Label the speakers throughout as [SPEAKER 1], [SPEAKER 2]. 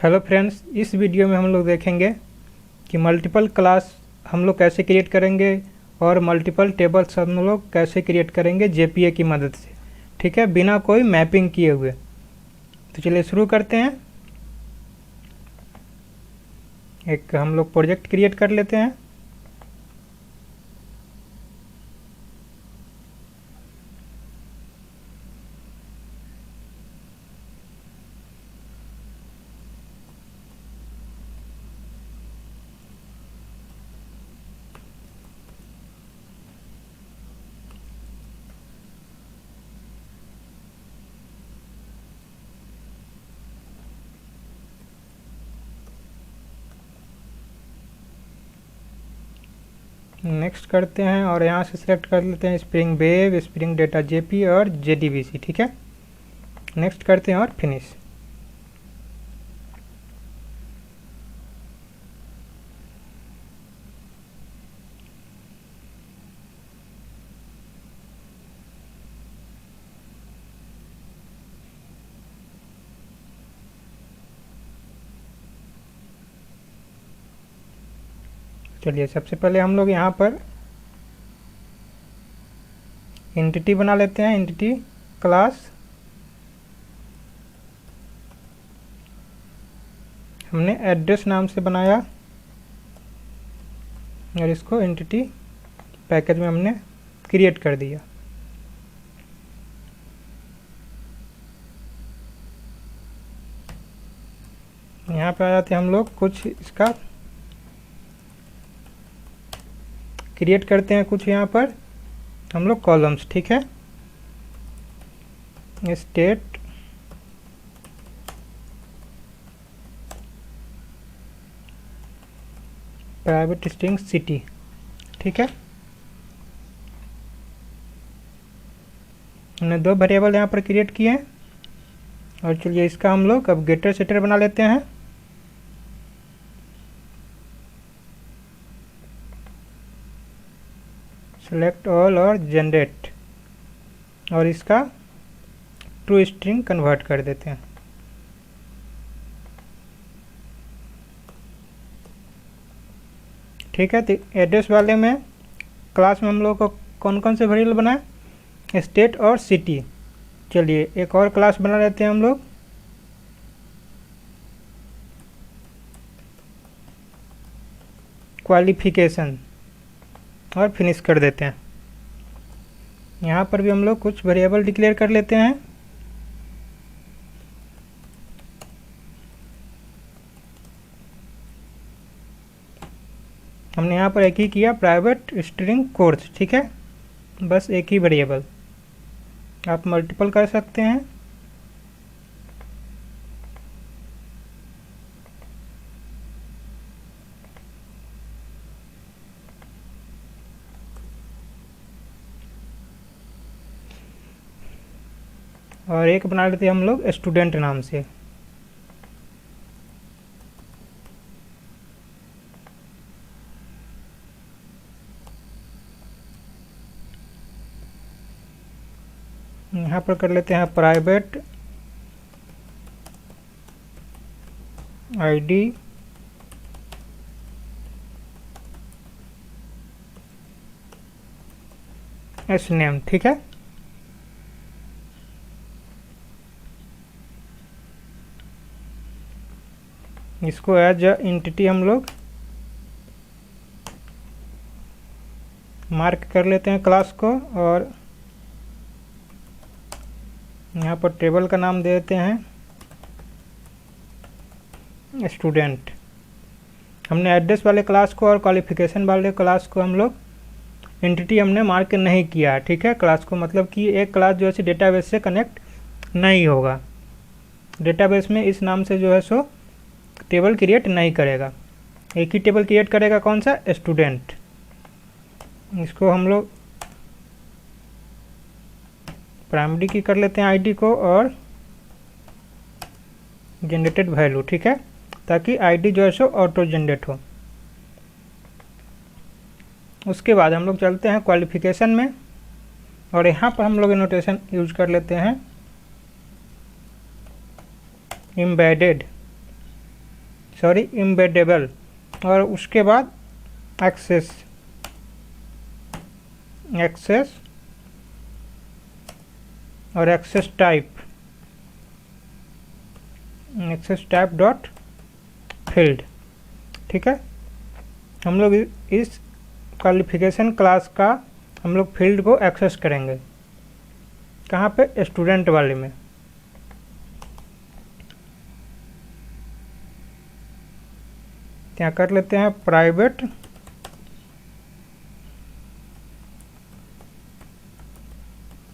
[SPEAKER 1] Hello friends, इस video में हम लोग देखेंगे कि मल्टीपल क्लास हम लोग कैसे क्रिएट करेंगे और मल्टीपल टेबल्स हम लोग कैसे क्रिएट करेंगे जेपीए की मदद से। ठीक है, बिना कोई मैपिंग किए हुए। तो चलिए शुरू करते हैं। एक हम लोग प्रोजेक्ट क्रिएट कर लेते हैं। नेक्स्ट करते हैं और यहाँ से सिलेक्ट कर लेते हैं spring wave, spring data JP और जेडीबीसी। ठीक है, नेक्स्ट करते हैं और फिनिश। चलिए, सबसे पहले हम लोग यहाँ पर एंटिटी बना लेते हैं। एंटिटी क्लास हमने एड्रेस नाम से बनाया और इसको एंटिटी पैकेज में हमने क्रिएट कर दिया। यहाँ पे आ जाते हैं हम लोग, कुछ इसका क्रिएट करते हैं। कुछ यहाँ पर हम लोग कॉलम्स, ठीक है, स्टेट प्राइवेट स्ट्रिंग सिटी। ठीक है, हमने दो वेरिएबल यहाँ पर क्रिएट किए हैं। और चलिए इसका हम लोग अब गेटर सेटर बना लेते हैं। सेलेक्ट ऑल और जनरेट, और इसका ट्रू स्ट्रिंग कन्वर्ट कर देते हैं। ठीक है, तो एड्रेस वाले में क्लास में हम लोग को कौन कौन से वेरिएबल बनाए, स्टेट और सिटी। चलिए एक और क्लास बना लेते हैं हम लोग, क्वालिफिकेशन, और फिनिश कर देते हैं। यहाँ पर भी हम लोग कुछ वेरिएबल डिक्लेयर कर लेते हैं। हमने यहाँ पर एक ही किया, प्राइवेट स्ट्रिंग कोर्स। ठीक है, बस एक ही वेरिएबल, आप मल्टीपल कर सकते हैं। और एक बना लेते हैं हम लोग स्टूडेंट नाम से। यहाँ पर कर लेते हैं प्राइवेट आईडी एस नेम। ठीक है, इसको एज अ एंटिटी हम लोग मार्क कर लेते हैं क्लास को। और यहाँ पर टेबल का नाम दे देते हैं स्टूडेंट। हमने एड्रेस वाले क्लास को और क्वालिफिकेशन वाले क्लास को हम लोग एंटिटी हमने मार्क नहीं किया। ठीक है, क्लास को मतलब कि एक क्लास जो है डेटाबेस से कनेक्ट नहीं होगा, डेटाबेस में इस नाम से जो है सो टेबल क्रिएट नहीं करेगा। एक ही टेबल क्रिएट करेगा, कौन सा, स्टूडेंट। इसको हम लोग प्राइमरी की कर लेते हैं आईडी को और जनरेटेड वैल्यू। ठीक है, ताकि आईडी जो है सो ऑटो जनरेट हो। उसके बाद हम लोग चलते हैं क्वालिफिकेशन में, और यहाँ पर हम लोग नोटेशन यूज कर लेते हैं एम्बेडेड सॉरी एम्बेडेबल, और उसके बाद एक्सेस और एक्सेस टाइप डॉट फील्ड। ठीक है, हम लोग इस क्वालिफिकेशन क्लास का हम लोग फील्ड को एक्सेस करेंगे। कहाँ पे? स्टूडेंट वाले में। क्या कर लेते हैं, प्राइवेट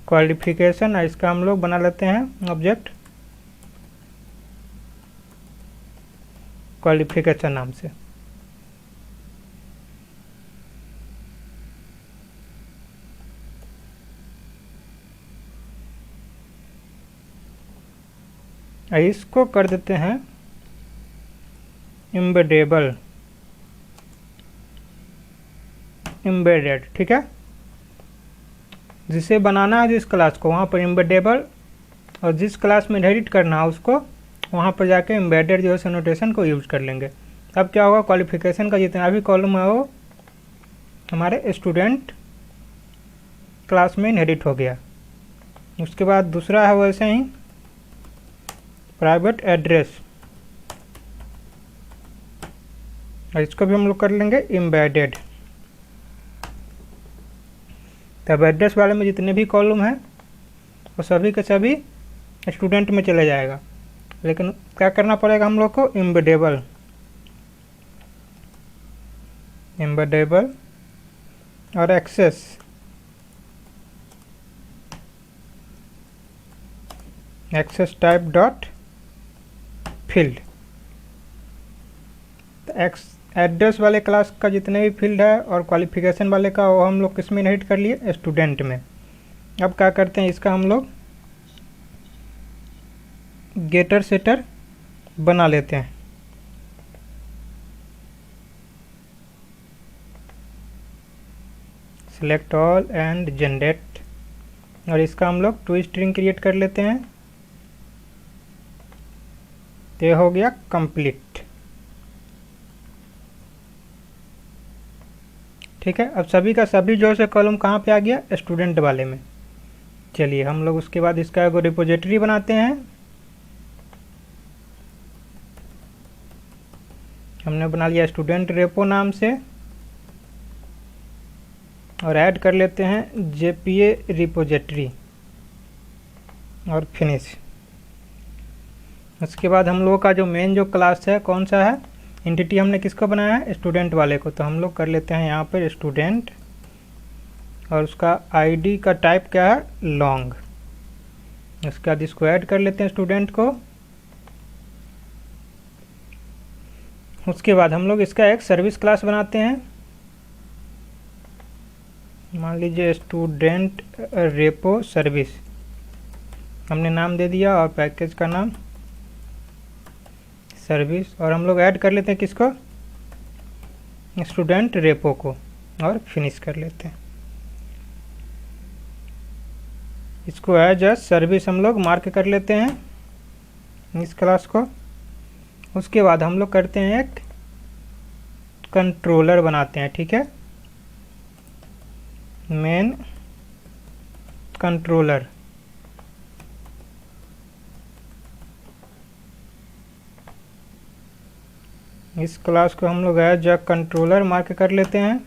[SPEAKER 1] क्वालिफिकेशन, इसका हम लोग बना लेते हैं ऑब्जेक्ट क्वालिफिकेशन नाम से। इसको कर देते हैं एम्बेडेड। ठीक है, जिसे बनाना है जिस क्लास को वहाँ पर एम्बेडेबल, और जिस क्लास में एडिट करना है उसको वहाँ पर जाके एम्बेडेड जो है नोटेशन को यूज़ कर लेंगे। अब क्या होगा, क्वालिफिकेशन का जितना भी कॉलम है वो हमारे स्टूडेंट क्लास में एडिट हो गया। उसके बाद दूसरा है वैसे ही प्राइवेट एड्रेस, और इसको भी हम लोग कर लेंगे एम्बेडेड। तब एड्रेस वाले में जितने भी कॉलम हैं वो सभी के सभी स्टूडेंट में चले जाएगा, लेकिन क्या करना पड़ेगा हम लोग को, एम्बेडेबल और access type dot field. Address वाले क्लास का जितने भी फील्ड है और क्वालिफिकेशन वाले का वो हम लोग किस में इनहेरिट कर लिए, स्टूडेंट में। अब क्या करते हैं, इसका हम लोग गेटर सेटर बना लेते हैं। सिलेक्ट ऑल एंड जनरेट, और इसका हम लोग टू स्ट्रिंग क्रिएट कर लेते हैं। ये हो गया कंप्लीट। ठीक है, अब सभी का सभी जो से कॉलम कहाँ पे आ गया, स्टूडेंट वाले में। चलिए हम लोग उसके बाद इसका एगो रिपोजिटरी बनाते हैं। हमने बना लिया स्टूडेंट रेपो नाम से, और ऐड कर लेते हैं जेपीए रिपोजिटरी और फिनिश। उसके बाद हम लोगों का जो मेन जो क्लास है कौन सा है, एंटिटी हमने किसको बनाया है, स्टूडेंट वाले को। तो हम लोग कर लेते हैं यहाँ पर स्टूडेंट, और उसका आईडी का टाइप क्या है, लॉन्ग। उसके बाद इसको ऐड कर लेते हैं स्टूडेंट को। उसके बाद हम लोग इसका एक सर्विस क्लास बनाते हैं। मान लीजिए स्टूडेंट रेपो सर्विस हमने नाम दे दिया, और पैकेज का नाम सर्विस, और हम लोग ऐड कर लेते हैं किसको, स्टूडेंट रेपो को, और फिनिश कर लेते हैं। इसको एज अ सर्विस हम लोग मार्क कर लेते हैं इस क्लास को। उसके बाद हम लोग करते हैं एक कंट्रोलर बनाते हैं। ठीक है, मेन कंट्रोलर, इस क्लास को हम लोग एज अ कंट्रोलर मार्क कर लेते हैं,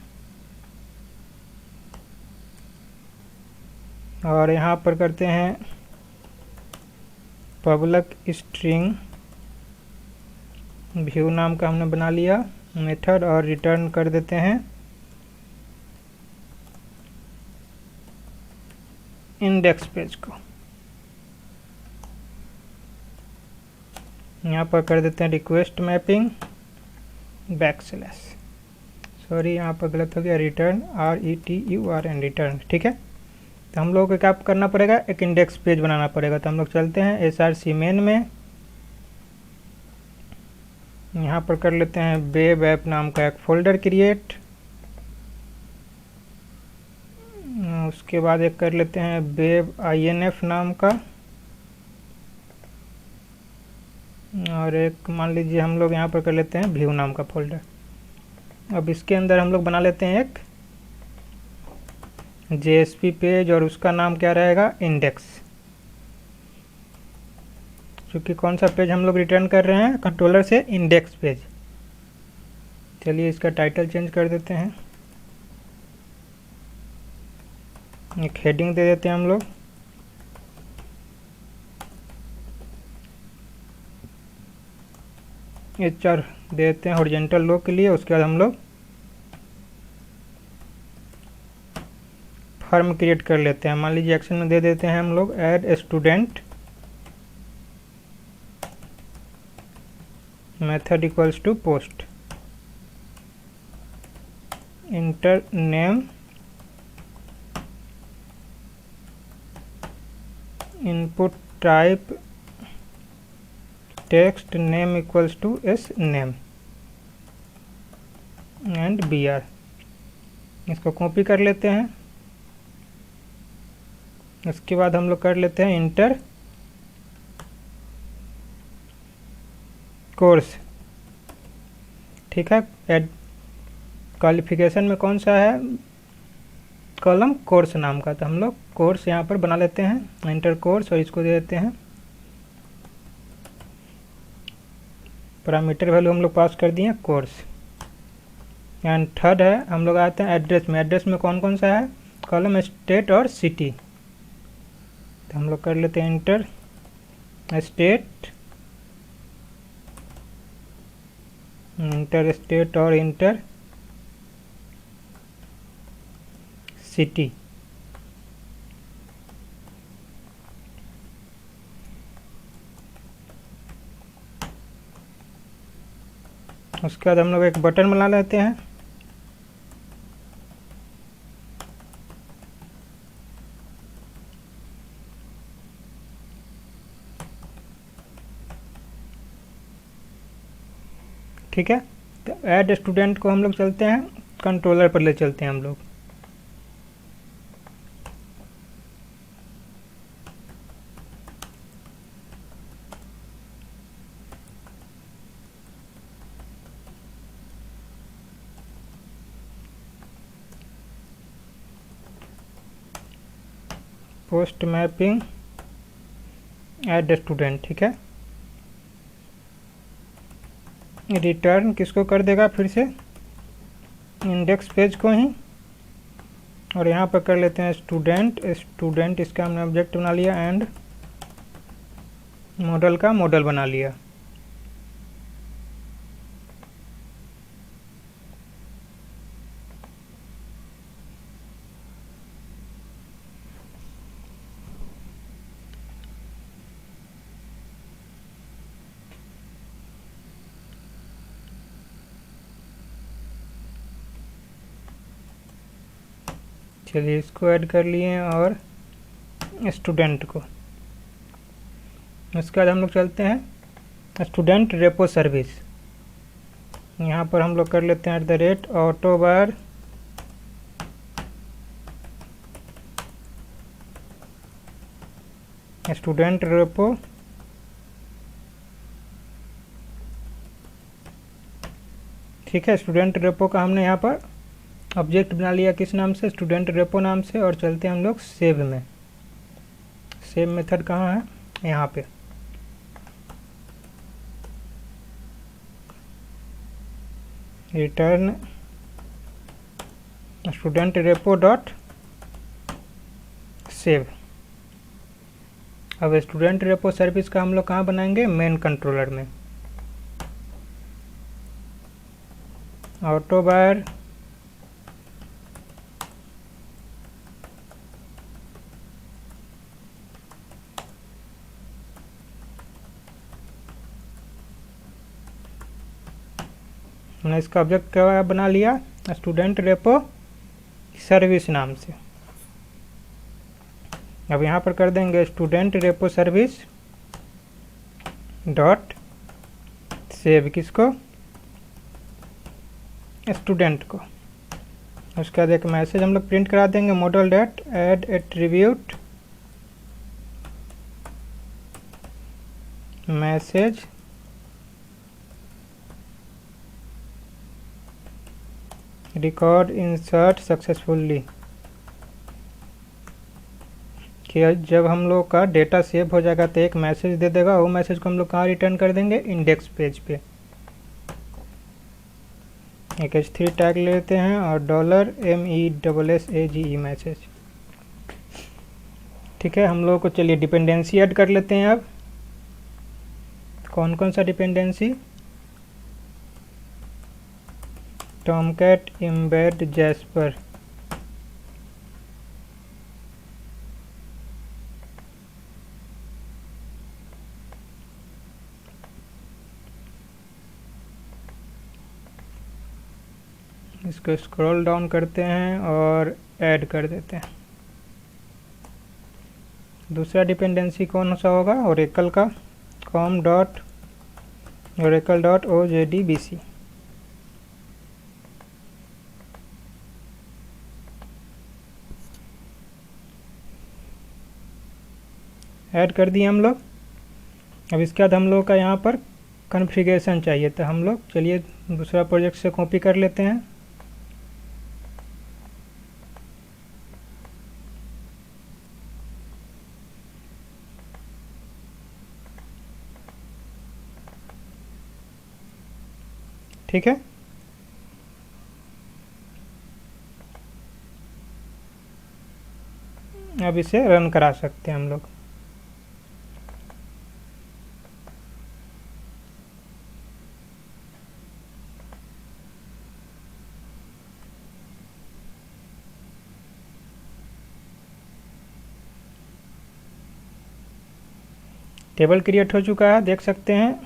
[SPEAKER 1] और यहाँ पर करते हैं पब्लिक स्ट्रिंग व्यू नाम का हमने बना लिया मेथड, और रिटर्न कर देते हैं इंडेक्स पेज को। यहाँ पर कर देते हैं रिक्वेस्ट मैपिंग बैकस्लैश, सॉरी यहाँ पर गलत हो गया, रिटर्न RETURN रिटर्न। ठीक है, तो हम लोगों को क्या करना पड़ेगा, एक इंडेक्स पेज बनाना पड़ेगा। तो हम लोग चलते हैं SRC मेन में, यहाँ पर कर लेते हैं वेब ऐप नाम का एक फोल्डर क्रिएट। उसके बाद एक कर लेते हैं वेब INF नाम का, और एक मान लीजिए हम लोग यहाँ पर कर लेते हैं व्यू नाम का फोल्डर। अब इसके अंदर हम लोग बना लेते हैं एक JSP पेज और उसका नाम क्या रहेगा, इंडेक्स। क्योंकि कौन सा पेज हम लोग रिटर्न कर रहे हैं कंट्रोलर से, इंडेक्स पेज। चलिए इसका टाइटल चेंज कर देते हैं, एक हेडिंग दे देते हैं हम लोग। HR दे देते हैं हॉरिजॉन्टल रो के लिए। उसके बाद हम लोग फॉर्म क्रिएट कर लेते हैं। मान लीजिए एक्शन में दे देते हैं हम लोग add student method equals to post, enter name, input type text name equals to S name and BR। इसको कॉपी कर लेते हैं। उसके बाद हम लोग कर लेते हैं इंटर कोर्स। ठीक है, एड क्वालिफिकेशन में कौन सा है कॉलम, कोर्स नाम का, तो हम लोग कोर्स यहाँ पर बना लेते हैं, इंटर कोर्स, और इसको दे देते हैं पैरामीटर वैल्यू हम लोग पास कर दिए कोर्स। एंड थर्ड है हम लोग आते हैं एड्रेस में। एड्रेस में कौन कौन सा है कॉलम, स्टेट और सिटी। तो हम लोग कर लेते हैं इंटर स्टेट, इंटर स्टेट और इंटर सिटी। उसके बाद हम लोग एक बटन बना लेते हैं। ठीक है, तो ऐड स्टूडेंट को हम लोग चलते हैं कंट्रोलर पर ले चलते हैं हम लोग। Post mapping add student. ठीक है, रिटर्न किसको कर देगा, फिर से इंडेक्स पेज को ही। और यहाँ पर कर लेते हैं स्टूडेंट, स्टूडेंट इसका हमने ऑब्जेक्ट बना लिया एंड मॉडल का मॉडल बना लिया। चलिए इसको ऐड कर लिए और स्टूडेंट को। उसके बाद हम लोग चलते हैं स्टूडेंट रेपो सर्विस। यहाँ पर हम लोग कर लेते हैं @AutoBar स्टूडेंट रेपो। ठीक है, स्टूडेंट रेपो का हमने यहाँ पर ऑब्जेक्ट बना लिया, किस नाम से, स्टूडेंट रेपो नाम से। और चलते हैं हम लोग सेव में। सेव मेथड कहाँ है, यहाँ पे। Return student repo dot save. अब स्टूडेंट रेपो सर्विस का हम लोग कहाँ बनाएंगे, मेन कंट्रोलर में। AutoBar हमने इसका ऑब्जेक्ट क्या बना लिया, स्टूडेंट रेपो सर्विस नाम से। अब यहाँ पर कर देंगे student repo service dot save, किसको, स्टूडेंट को। उसके बाद एक मैसेज हम लोग प्रिंट करा देंगे, model dot add attribute message record insert successfully, कि जब हम लोग का डेटा सेव हो जाएगा तो एक मैसेज दे देगा, वो मैसेज को हम लोग कहाँ रिटर्न कर देंगे, इंडेक्स पेज पे। एक h3 टैग लेते हैं और $MESSAGE मैसेज। ठीक है, हम लोग को चलिए डिपेंडेंसी ऐड कर लेते हैं। अब कौन कौन सा डिपेंडेंसी, टॉमकैट एम्बेड जैस्पर, इसको स्क्रॉल डाउन करते हैं और ऐड कर देते हैं। दूसरा डिपेंडेंसी कौन सा होगा, ओरेकल का com.oracle.ojdbc। ऐड कर दिए हम लोग। अब इसके बाद हम लोग का यहाँ पर कॉन्फ़िगरेशन चाहिए, तो हम लोग चलिए दूसरा प्रोजेक्ट से कॉपी कर लेते हैं। ठीक है, अब इसे रन करा सकते हैं हम लोग। टेबल क्रिएट हो चुका है, देख सकते हैं।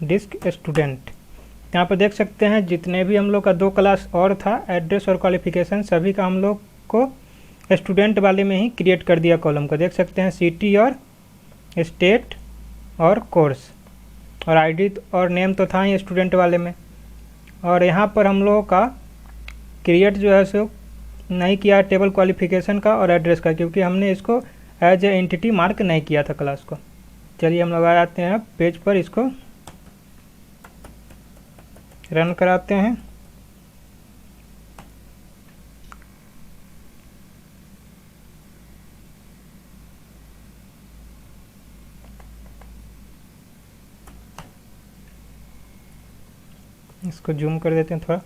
[SPEAKER 1] डिस्क स्टूडेंट, यहाँ पर देख सकते हैं जितने भी हम लोग का 2 क्लास और था, एड्रेस और क्वालिफिकेशन, सभी का हम लोग को स्टूडेंट वाले में ही क्रिएट कर दिया कॉलम को। देख सकते हैं सिटी और स्टेट और कोर्स और आईडी और नेम तो था ही स्टूडेंट वाले में। और यहाँ पर हम लोगों का क्रिएट जो है सो नहीं किया टेबल क्वालिफिकेशन का और एड्रेस का, क्योंकि हमने इसको एज ए एंटिटी मार्क नहीं किया था क्लास को। चलिए हम लोग आ जाते हैं पेज पर, इसको रन कराते हैं। इसको जूम कर देते हैं थोड़ा।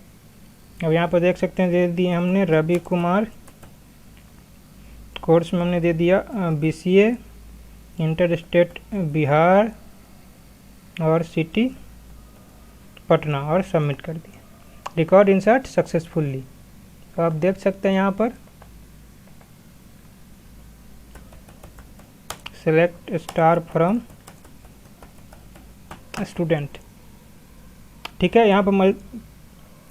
[SPEAKER 1] अब यहाँ पर देख सकते हैं दे दिए हमने रवि कुमार, कोर्स में हमने दे दिया BCA, इंटर स्टेट बिहार और सिटी पटना, और सबमिट कर दिया। Record insert successfully. तो आप देख सकते हैं यहाँ पर सेलेक्ट स्टार फ्रॉम स्टूडेंट। ठीक है, यहाँ पर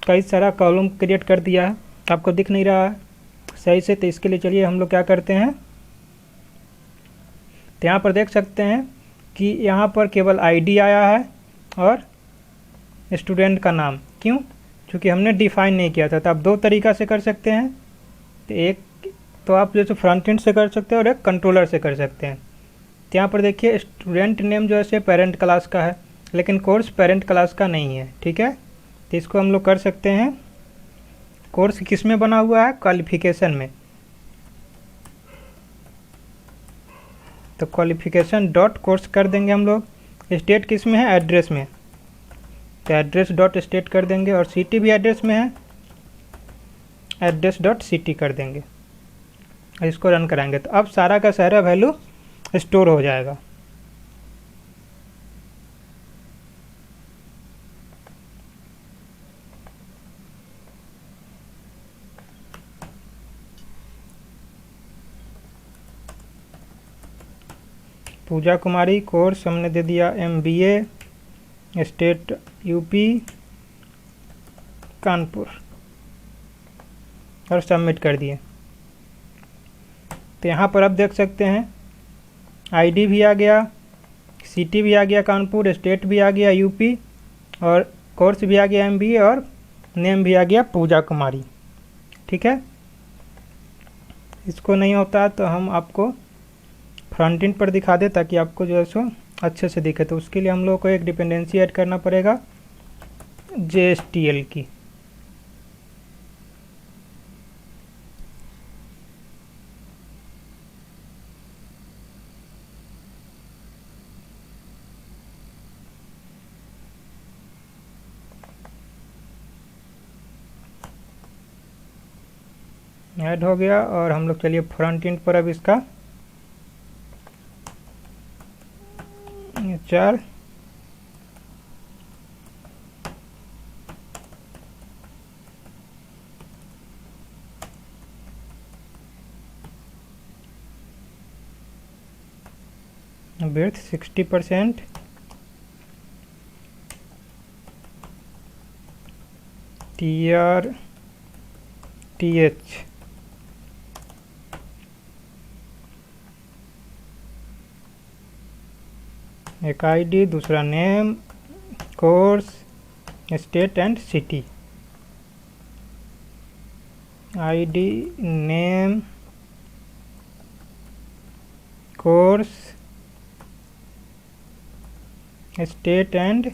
[SPEAKER 1] कई सारा कॉलम क्रिएट कर दिया है, आपको दिख नहीं रहा है सही से, तो इसके लिए चलिए हम लोग क्या करते हैं, तो यहाँ पर देख सकते हैं कि यहाँ पर केवल आईडी आया है और स्टूडेंट का नाम। क्यों? क्योंकि हमने डिफाइन नहीं किया था। तो आप 2 तरीक़ा से कर सकते हैं, तो एक तो आप जैसे फ्रंट एंड से कर सकते हैं और एक कंट्रोलर से कर सकते हैं। तो यहाँ पर देखिए स्टूडेंट नेम जो है पेरेंट क्लास का है, लेकिन कोर्स पेरेंट क्लास का नहीं है। ठीक है, तो इसको हम लोग कर सकते हैं। कोर्स किस में बना हुआ है, क्वालिफिकेशन में। तो क्वालिफिकेशन डॉट कोर्स कर देंगे हम लोग। स्टेट किस में है, एड्रेस में, तो एड्रेस डॉट स्टेट कर देंगे। और सिटी भी एड्रेस में है, एड्रेस डॉट सिटी कर देंगे। इसको रन कराएंगे तो अब सारा का सारा वैल्यू स्टोर हो जाएगा। पूजा कुमारी, कोर्स हमने दे दिया MBA, स्टेट यूपी कानपुर, और सबमिट कर दिए। तो यहाँ पर अब देख सकते हैं आईडी भी आ गया, सिटी भी आ गया कानपुर, स्टेट भी आ गया यूपी, और कोर्स भी आ गया MBA, और नेम भी आ गया पूजा कुमारी। ठीक है, इसको नहीं होता तो हम आपको फ्रंट एंड पर दिखा दे, ताकि आपको जो है सो अच्छे से दिखे, तो उसके लिए हम लोग को एक डिपेंडेंसी ऐड करना पड़ेगा JSTL की। ऐड हो गया। और हम लोग चलिए फ्रंट एंड पर अब इसका 4 विड्थ 60%, TRTH, एक ID, दूसरा name, course, state and city. ID, name, course, state and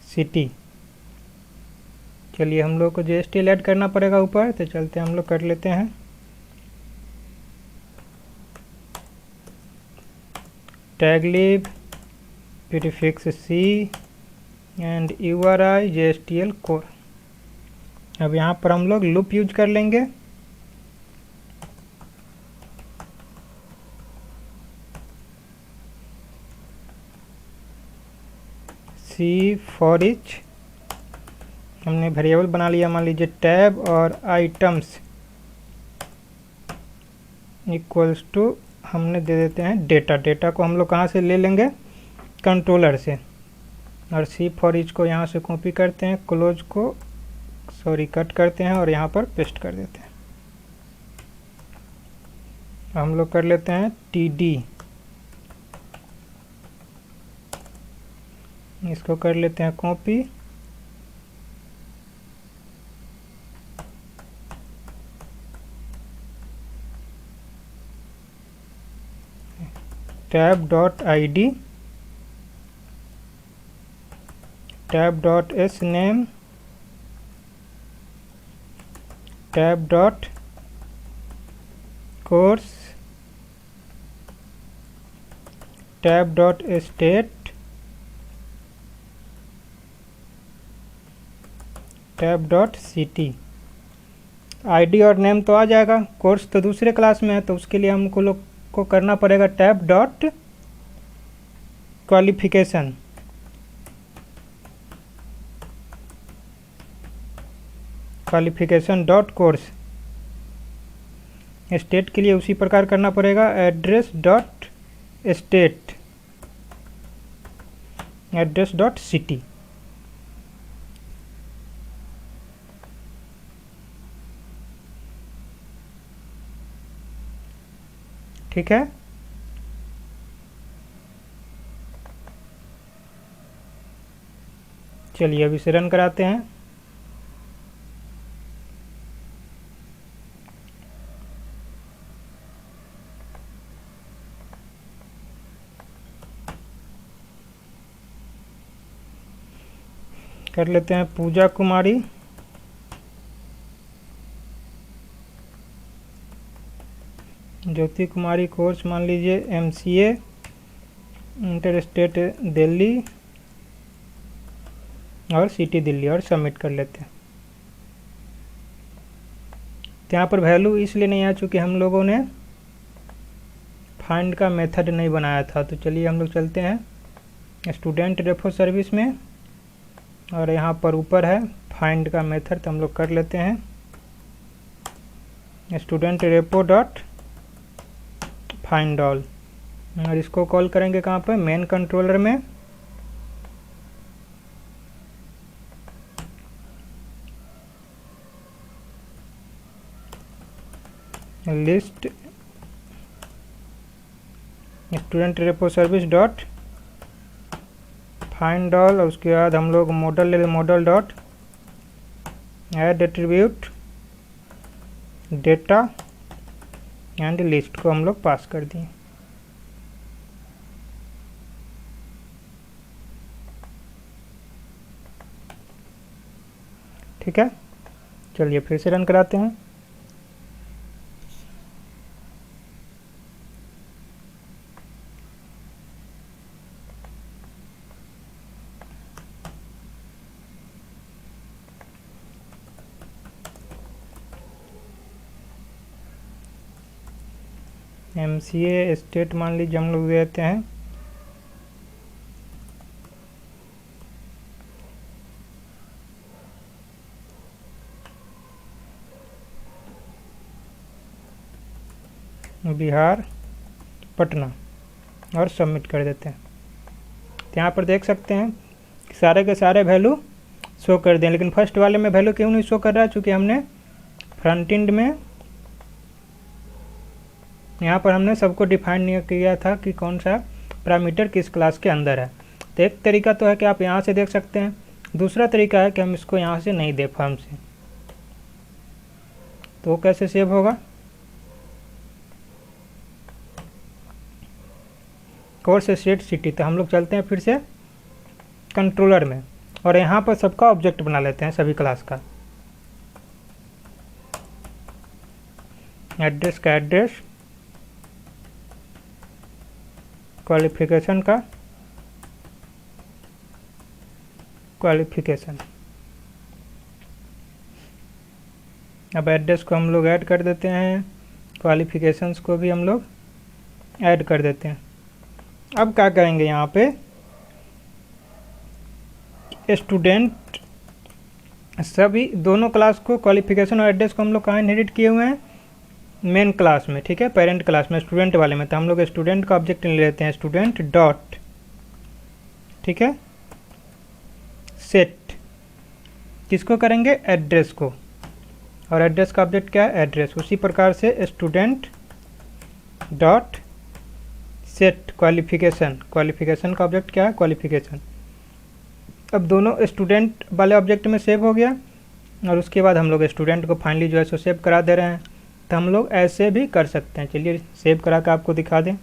[SPEAKER 1] city. चलिए हम लोग को JSTL ऐड करना पड़ेगा ऊपर, तो चलते हम लोग कर लेते हैं। Tag lib, prefix C and URI JSTL core. अब यहाँ पर हम लोग लूप यूज कर लेंगे। C फॉर ईच, हमने वेरिएबल बना लिया, मान लीजिए टैब और आइटम्स इक्वल्स टू, हमने दे देते हैं डेटा। डेटा को हम लोग कहाँ से ले लेंगे, कंट्रोलर से। और C फॉर ईच को यहाँ से कॉपी करते हैं, क्लोज को कट करते हैं और यहाँ पर पेस्ट कर देते हैं। हम लोग कर लेते हैं TD, इसको कर लेते हैं copy, tab dot ID, tab dot SName, tab dot course, tab dot state, tab dot city. ID और नेम तो आ जाएगा, कोर्स तो दूसरे क्लास में है, तो उसके लिए हमको लोग को करना पड़ेगा tab dot qualification, qualification dot course. State के लिए उसी प्रकार करना पड़ेगा address dot state, address dot city. ठीक है, चलिए अब इसे रन कराते हैं। कर लेते हैं पूजा कुमारी, ज्योति कुमारी, कोर्स मान लीजिए MCA इंटर स्टेट दिल्ली और सिटी दिल्ली, और सबमिट कर लेते हैं। यहाँ पर वैल्यू इसलिए नहीं आया चूँकि हम लोगों ने फाइंड का मेथड नहीं बनाया था। तो चलिए हम लोग चलते हैं स्टूडेंट रेफो सर्विस में, और यहाँ पर ऊपर है फाइंड का मेथड, तो हम लोग कर लेते हैं student repo dot find all, और इसको कॉल करेंगे कहाँ पर, मेन कंट्रोलर में। List student repo service dot find all, और उसके बाद हम लोग मॉडल ले, model dot add attribute data and list को हम लोग पास कर दिए। ठीक है, चलिए फिर से रन कराते हैं। MCA स्टेट मान लीजिए हम लोग देते हैं, बिहार पटना, और सबमिट कर देते हैं। तो यहाँ पर देख सकते हैं कि सारे के सारे वैल्यू शो कर दें, लेकिन फर्स्ट वाले में वैल्यू क्यों नहीं शो कर रहा है? चूँकि हमने फ्रंट एंड में यहाँ पर हमने सबको डिफाइन नहीं किया था कि कौन सा पैरामीटर किस क्लास के अंदर है। तो एक तरीका तो है कि आप यहाँ से देख सकते हैं, दूसरा तरीका है कि हम इसको यहाँ से नहीं दे फॉर्म से। तो कैसे सेव होगा? Course state city. तो हम लोग चलते हैं फिर से कंट्रोलर में, और यहाँ पर सबका ऑब्जेक्ट बना लेते हैं, सभी क्लास का। एड्रेस का एड्रेस, क्वालिफिकेशन का क्वालिफिकेशन। अब एड्रेस को हम लोग ऐड कर देते हैं, क्वालिफिकेशंस को भी हम लोग ऐड कर देते हैं। अब क्या करेंगे, यहाँ पे स्टूडेंट सभी दोनों क्लास को, क्वालिफिकेशन और एड्रेस को हम लोग कहाँ इनहेरिट किए हुए हैं? मेन क्लास में, ठीक है, पेरेंट क्लास में, स्टूडेंट वाले में। तो हम लोग स्टूडेंट का ऑब्जेक्ट ले लेते हैं, स्टूडेंट डॉट, ठीक है, सेट किसको करेंगे? एड्रेस को, और एड्रेस का ऑब्जेक्ट क्या है? एड्रेस। उसी प्रकार से student dot set qualification, qualification का ऑब्जेक्ट क्या है? क्वालिफिकेशन। अब दोनों स्टूडेंट वाले ऑब्जेक्ट में सेव हो गया, और उसके बाद हम लोग स्टूडेंट को फाइनली जो है सो सेव करा दे रहे हैं। तो हम लोग ऐसे भी कर सकते हैं। चलिए सेव करा के आपको दिखा दें।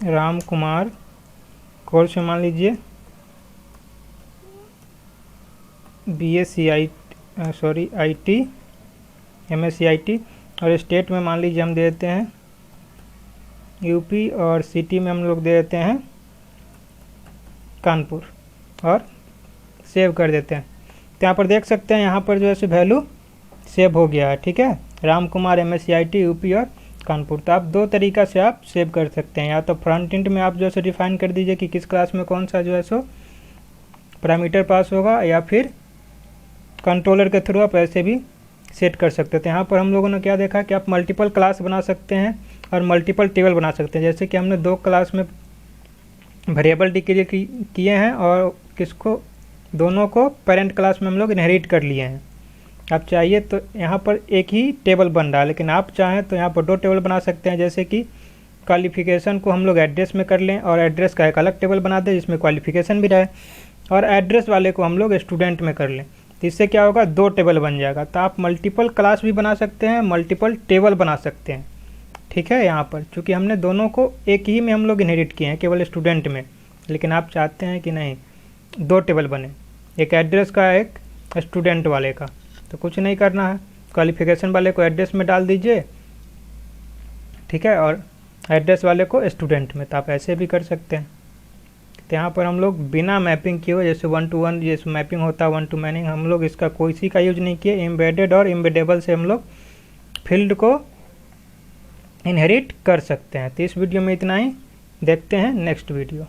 [SPEAKER 1] राम कुमार, कोर्स में मान लीजिए BSc IT, MSc IT, और स्टेट में मान लीजिए हम दे देते हैं यूपी, और सिटी में हम लोग दे देते हैं कानपुर, और सेव कर देते हैं। तो यहाँ पर देख सकते हैं, यहाँ पर जो है सो वैल्यू सेव हो गया है, ठीक है, Ram Kumar, MSc IT, UP और कानपुर। तो आप दो तरीका से आप सेव कर सकते हैं, या तो फ्रंट एंड में आप जो है सो डिफाइन कर दीजिए कि किस क्लास में कौन सा जो है सो पैरामीटर पास होगा, या फिर कंट्रोलर के थ्रू आप ऐसे भी सेट कर सकते थे। यहाँ पर हम लोगों ने क्या देखा कि आप मल्टीपल क्लास बना सकते हैं और मल्टीपल टेबल बना सकते हैं। जैसे कि हमने दो क्लास में वेरिएबल डिक्लेयर किए हैं, और किसको, दोनों को पेरेंट क्लास में हम लोग इनहेरिट कर लिए हैं। आप चाहिए तो यहाँ पर एक ही टेबल बन रहा है, लेकिन आप चाहें तो यहाँ पर दो टेबल बना सकते हैं। जैसे कि क्वालिफिकेशन को हम लोग एड्रेस में कर लें, और एड्रेस का एक अलग टेबल बना दें जिसमें क्वालिफिकेशन भी रहे, और एड्रेस वाले को हम लोग स्टूडेंट में कर लें। तो इससे क्या होगा, दो टेबल बन जाएगा। तो आप मल्टीपल क्लास भी बना सकते हैं, मल्टीपल टेबल बना सकते हैं, ठीक है। यहाँ पर चूँकि हमने दोनों को एक ही में हम लोग इनहेरिट किए हैं, केवल स्टूडेंट में, लेकिन आप चाहते हैं कि नहीं दो टेबल बने, एक एड्रेस का, एक स्टूडेंट वाले का। तो कुछ नहीं करना है, क्वालिफिकेशन वाले को एड्रेस में डाल दीजिए, ठीक है, और एड्रेस वाले को स्टूडेंट में। तो आप ऐसे भी कर सकते हैं। तो यहाँ पर हम लोग बिना मैपिंग किए हुए, जैसे 1 to 1 जैसे मैपिंग होता है, 1 to मैनिंग, हम लोग इसका कोई सी का यूज नहीं किए। एम्बेडेड और एम्बेडेबल से हम लोग फील्ड को इनहेरिट कर सकते हैं। तो इस वीडियो में इतना ही, देखते हैं नेक्स्ट वीडियो।